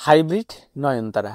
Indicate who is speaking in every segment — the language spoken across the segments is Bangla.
Speaker 1: হাইব্রিড নয়নতারা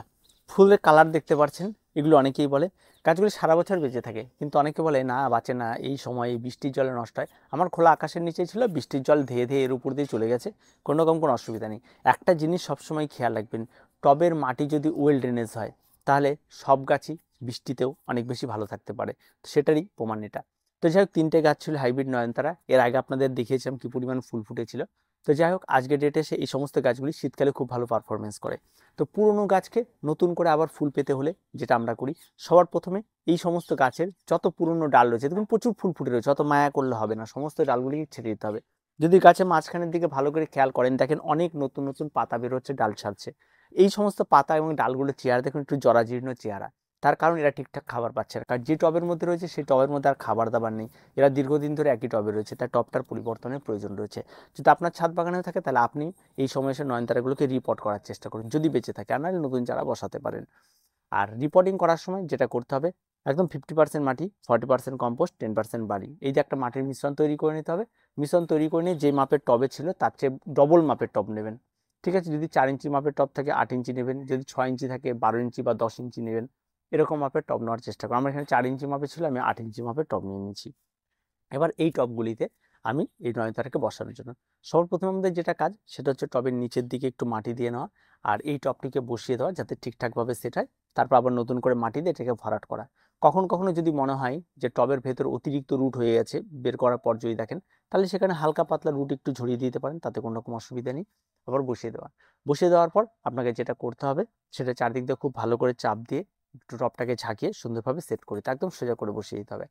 Speaker 1: ফুলের কালার দেখতে পাচ্ছেন। এগুলো অনেকেই বলে গাছগুলি সারা বছর বেঁচে থাকে, কিন্তু অনেকে বলে না বাঁচে না, এই সময় বৃষ্টির জলে নষ্ট হয়। আমার খোলা আকাশের নিচে ছিল, বৃষ্টির জল ধেয়ে ধেয়ে এর উপর দিয়ে চলে গেছে, কোনো রকম কোনো অসুবিধা নেই। একটা জিনিস সবসময় খেয়াল রাখবেন, টবের মাটি যদি ওয়েল ড্রেনেজ হয় তাহলে সব গাছই বৃষ্টিতেও অনেক বেশি ভালো থাকতে পারে, সেটারই প্রমাণ এটা। তো যাই হোক, 3টে গাছ ছিল হাইব্রিড নয়নতারা। এর আগে আপনাদের দেখিয়েছিলাম কী পরিমাণ ফুল ফুটেছিল। তো যাই হোক, আজকের ডেটে এসে এই সমস্ত গাছগুলি শীতকালে খুব ভালো পারফরমেন্স করে। তো পুরনো গাছকে নতুন করে আবার ফুল পেতে হলে যেটা আমরা করি, সবার প্রথমে এই সমস্ত গাছের যত পুরনো ডাল রয়েছে, দেখুন প্রচুর ফুল ফুটে রয়েছে, অত মায়া করলে হবে না, সমস্ত ডালগুলিকে ছেড়ে দিতে হবে। যদি গাছের মাঝখানের দিকে ভালো করে খেয়াল করেন, দেখেন অনেক নতুন নতুন পাতা বেরোচ্ছে, ডাল ছাড়ছে। এই সমস্ত পাতা এবং ডালগুলোর চেহারা দেখুন একটু জরাজীর্ণ চেহারা। তার কারণ এরা ঠিকঠাক খাবার পাচ্ছে না, কারণ যে টবের মধ্যে রয়েছে সেই টবের মধ্যে আর খাবার দাবার নেই। এরা দীর্ঘদিন ধরে একই টবে রয়েছে, তাই টবটার পরিবর্তনের প্রয়োজন রয়েছে। যদি আপনার ছাদ বাগানেও থাকে তাহলে আপনি এই সময় এসে নয়নতারাগুলোকে রিপোর্ট করার চেষ্টা করুন, যদি বেঁচে থাকে, আর নাহলে নতুন চারা বসাতে পারেন। আর রিপোর্টিং করার সময় যেটা করতে হবে, একদম 50% মাটি, 40% কম্পোস্ট, 10% বালি, এই যে একটা মাটির মিশ্রণ তৈরি করে নিতে হবে। মিশ্রণ তৈরি করে নিয়ে যে মাপের টবে ছিল তার চেয়ে ডবল মাপের টব নেবেন। ঠিক আছে, যদি 4 ইঞ্চি মাপের টব থাকে 8 ইঞ্চি নেবেন, যদি 6 ইঞ্চি থাকে 12 ইঞ্চি বা 10 ইঞ্চি নেবেন। এরকম মাপের টব নেওয়ার চেষ্টা করুন। আমার এখানে 4 ইঞ্চি মাপের ছিল, আমি 8 ইঞ্চি মাপের টব নিয়ে নিয়েছি। এবার এই টবগুলিতে আমি এই নয়নতারাকে বসানোর জন্য সর্বপ্রথম আমাদের যেটা কাজ, সেটা হচ্ছে টবের নিচের দিকে একটু মাটি দিয়ে নেওয়া, আর এই টবটিকে বসিয়ে দেওয়া যাতে ঠিকঠাকভাবে সেট হয়। তারপর আবার নতুন করে মাটি দিয়ে এটাকে ভরাট করা। কখনো কখনো যদি মনে হয় যে টবের ভেতর অতিরিক্ত রুট হয়ে গেছে, বের করার পর যদি দেখেন, তাহলে সেখানে হালকা পাতলা রুট একটু ঝরিয়ে দিতে পারেন, তাতে কোনো রকম অসুবিধা নেই। আবার বসিয়ে দেওয়ার পর আপনাকে যেটা করতে হবে, সেটা চারদিক দিয়ে খুব ভালো করে চাপ দিয়ে একটু টবটাকে ঝাঁকিয়ে সুন্দরভাবে সেট করে একদম সোজা করে বসিয়ে দিতে হবে।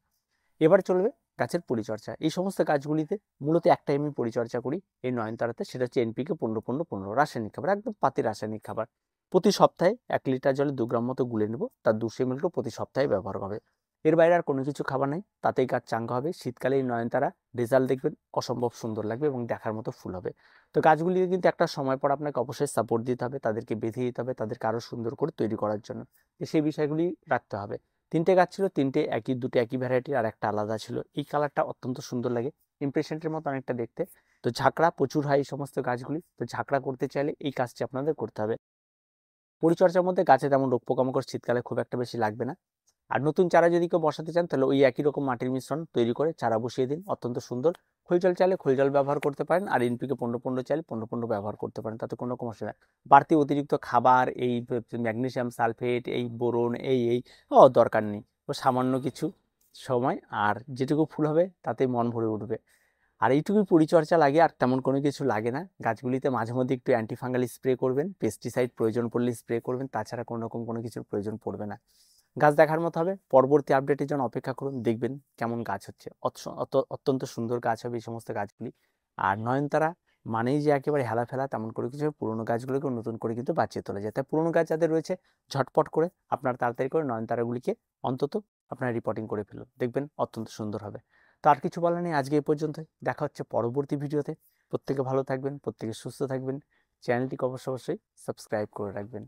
Speaker 1: এবার চলবে গাছের পরিচর্যা। এই সমস্ত গাছগুলিতে মূলত একটাই আমি পরিচর্যা করি এই নয়নতারাতে, সেটা হচ্ছে এনপিকে 15-15-15 রাসায়নিক খাবার, একদম পাতি রাসায়নিক খাবার। প্রতি সপ্তাহে 1 লিটার জলে 2 গ্রাম মতো গুলে নেব, তার 200 ml প্রতি সপ্তাহে ব্যবহার হবে। এর বাইরে আর কোনো কিছু খাবার নেই, তাতেই গাছ চাঙ্গা হবে। শীতকালে এই নয়নতারা রেজাল্ট দেখবেন অসম্ভব সুন্দর লাগবে এবং দেখার মতো ফুল হবে। তো গাছগুলিকে কিন্তু একটা সময় পর আপনাকে অবশ্যই সাপোর্ট দিতে হবে, তাদেরকে বেঁধে দিতে হবে, তাদেরকে আরও সুন্দর করে তৈরি করার জন্য। সেই বিষয়গুলি রাখতে হবে। 3টে গাছ ছিল, 3টে একই, 2টে একই ভ্যারাইটির, আর একটা আলাদা ছিল। এই কালারটা অত্যন্ত সুন্দর লাগে, ইমপ্রেশনের মতো অনেকটা দেখতে। তো ঝাঁকড়া প্রচুর হয় এই সমস্ত গাছগুলি, তো ঝাঁকড়া করতে চাইলে এই কাজটি আপনাদের করতে হবে। পরিচর্যার মধ্যে গাছে তেমন রোগ পোকামাকড় শীতকালে খুব একটা বেশি লাগবে না। আর নতুন চারা যদি কেউ বসাতে চান, তাহলে ওই একই রকম মাটির মিশ্রণ তৈরি করে চারা বসিয়ে দিন, অত্যন্ত সুন্দর। খোল জল চাইলে খোল জল ব্যবহার করতে পারেন, আর এনপিকে 15-15 চাইলে 15-15 ব্যবহার করতে পারেন, তাতে কোনো রকম অসুবিধা। বাড়তি অতিরিক্ত খাবার, এই ম্যাগনেসিয়াম সালফেট, এই বোরন, এই দরকার নেই। ও সামান্য কিছু সময়, আর যেটুকু ফুল হবে তাতে মন ভরে উঠবে। আর এইটুকুই পরিচর্যা লাগে, আর তেমন কোনো কিছু লাগে না। গাছগুলিতে মাঝে মধ্যে একটু অ্যান্টিফাঙ্গাল স্প্রে করবেন, পেস্টিসাইড প্রয়োজন পড়লে স্প্রে করবেন, তাছাড়া কোনো রকম কোনো কিছুর প্রয়োজন পড়বে না। গাছ দেখার মতো হবে। পরবর্তী আপডেটের জন্য অপেক্ষা করুন, দেখবেন কেমন গাছ হচ্ছে। অত্যন্ত সুন্দর গাছ হবে এই সমস্ত গাছগুলি। আর নয়নতারা মানেই যে একেবারে হেলাফেলা তেমন করে কিছু, পুরোনো গাছগুলোকে নতুন করে কিন্তু বাঁচিয়ে তোলা যায়। তাই পুরোনো গাছ যাদের রয়েছে, ঝটপট করে আপনার তাড়াতাড়ি করে নয়নতারাগুলিকে অন্তত আপনার রিপোর্টিং করে ফেলুন, দেখবেন অত্যন্ত সুন্দর হবে। তো আর কিছু বলার নেই, আজকে এই পর্যন্তই। দেখা হচ্ছে পরবর্তী ভিডিওতে। প্রত্যেকে ভালো থাকবেন, প্রত্যেকে সুস্থ থাকবেন। চ্যানেলটিকে অবশ্যই সাবস্ক্রাইব করে রাখবেন।